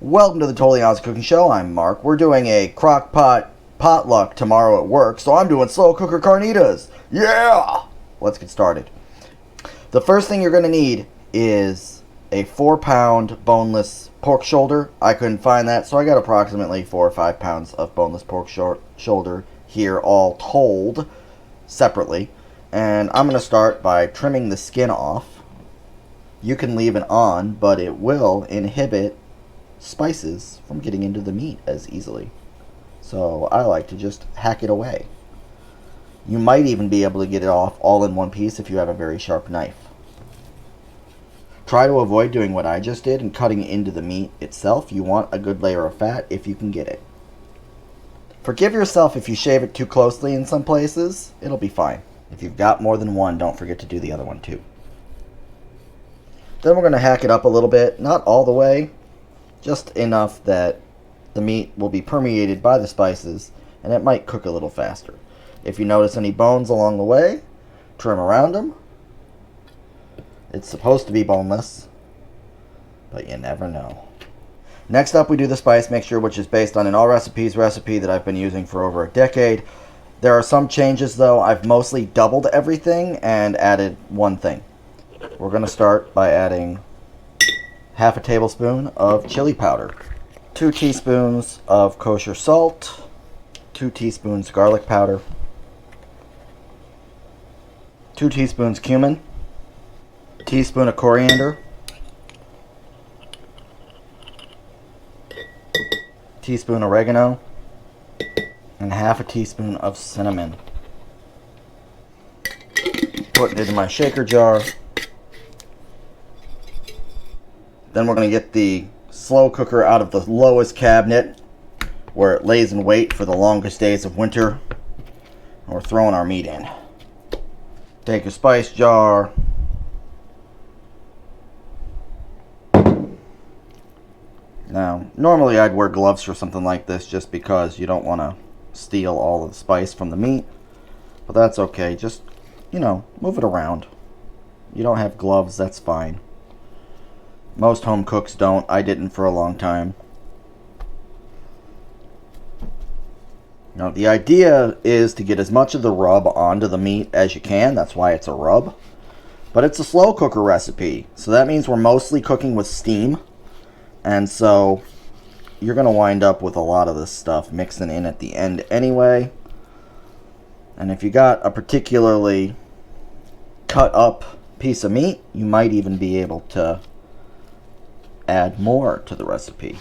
Welcome to the Totally Honest Cooking Show. I'm Mark. We're doing a crock pot potluck tomorrow at work, so I'm doing slow cooker carnitas. Yeah! Let's get started. The first thing you're going to need is a 4-pound boneless pork shoulder. I couldn't find that, so I got approximately 4 or 5 pounds of boneless pork shoulder here, all told, separately. And I'm going to start by trimming the skin off. You can leave it on, but it will inhibit spices from getting into the meat as easily. So I like to just hack it away. You might even be able to get it off all in one piece if you have a very sharp knife. Try to avoid doing what I just did and cutting into the meat itself. You want a good layer of fat if you can get it. Forgive yourself if you shave it too closely in some places. It'll be fine. If you've got more than one, don't forget to do the other one too. Then we're going to hack it up a little bit, not all the way, just enough that the meat will be permeated by the spices and it might cook a little faster. If you notice any bones along the way, trim around them. It's supposed to be boneless, but you never know. Next up, we do the spice mixture, which is based on an all recipes recipe that I've been using for over a decade. There are some changes though. I've mostly doubled everything and added one thing. We're going to start by adding half a tablespoon of chili powder, 2 teaspoons of kosher salt, 2 teaspoons garlic powder, 2 teaspoons cumin, a teaspoon of coriander, teaspoon oregano, and half a teaspoon of cinnamon. Putting it in my shaker jar. Then we're going to get the slow cooker out of the lowest cabinet where it lays in wait for the longest days of winter. And we're throwing our meat in. Take your spice jar. Now, normally I'd wear gloves for something like this just because you don't want to steal all of the spice from the meat. But that's okay. Just, move it around. You don't have gloves, that's fine. Most home cooks don't. I didn't for a long time. Now, the idea is to get as much of the rub onto the meat as you can. That's why it's a rub. But it's a slow cooker recipe. So that means we're mostly cooking with steam. And so you're going to wind up with a lot of this stuff mixing in at the end anyway. And if you got a particularly cut up piece of meat, you might even be able to add more to the recipe.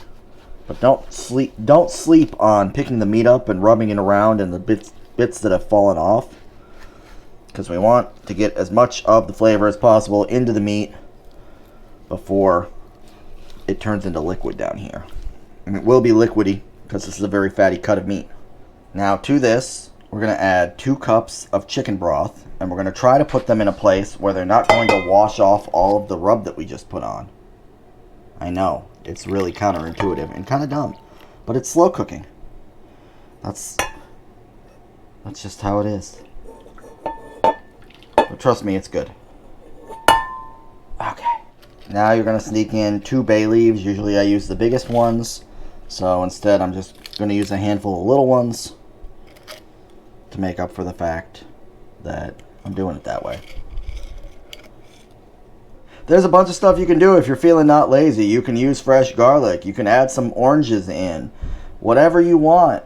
But don't sleep on picking the meat up and rubbing it around and the bits that have fallen off, because we want to get as much of the flavor as possible into the meat before it turns into liquid down here. And it will be liquidy because this is a very fatty cut of meat. Now to this, we're going to add 2 cups of chicken broth, and we're going to try to put them in a place where they're not going to wash off all of the rub that we just put on. I know, it's really counterintuitive and kind of dumb, but it's slow cooking. That's just how it is. But trust me, it's good. Okay. Now you're going to sneak in 2 bay leaves. Usually I use the biggest ones, so instead I'm just going to use a handful of little ones to make up for the fact that I'm doing it that way. There's a bunch of stuff you can do if you're feeling not lazy. You can use fresh garlic. You can add some oranges in. Whatever you want.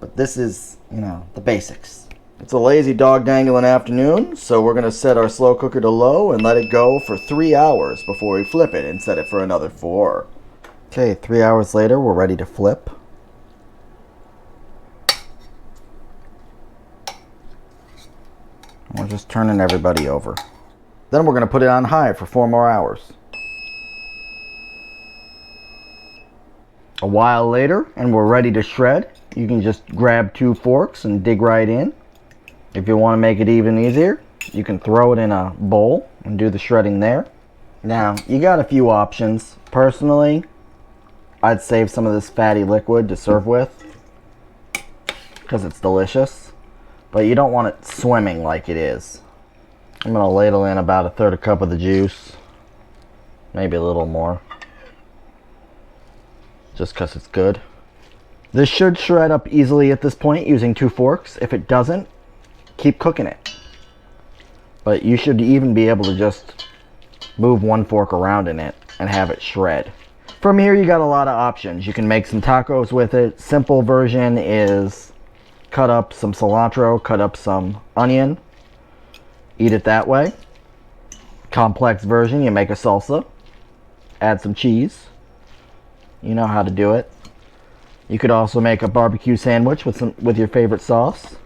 But this is, the basics. It's a lazy dog dangling afternoon, so we're going to set our slow cooker to low and let it go for 3 hours before we flip it and set it for another 4. Okay, 3 hours later, we're ready to flip. We're just turning everybody over. Then we're going to put it on high for 4 more hours. A while later, and we're ready to shred. You can just grab 2 forks and dig right in. If you want to make it even easier, you can throw it in a bowl and do the shredding there. Now, you got a few options. Personally, I'd save some of this fatty liquid to serve with because it's delicious. But you don't want it swimming like it is. I'm going to ladle in about 1/3 cup of the juice. Maybe a little more. just because it's good. This should shred up easily at this point using 2 forks. If it doesn't, keep cooking it. But you should even be able to just move 1 fork around in it and have it shred. From here, you got a lot of options. You can make some tacos with it. Simple version is cut up some cilantro, cut up some onion, eat it that way. Complex version, you make a salsa, add some cheese. You know how to do it. You could also make a barbecue sandwich with your favorite sauce.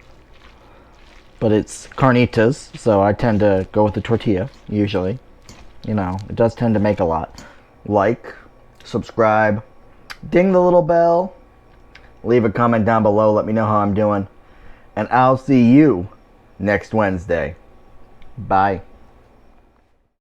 But it's carnitas, so I tend to go with the tortilla, usually. You know, it does tend to make a lot. Like, subscribe, ding the little bell, leave a comment down below, let me know how I'm doing. And I'll see you next Wednesday. Bye.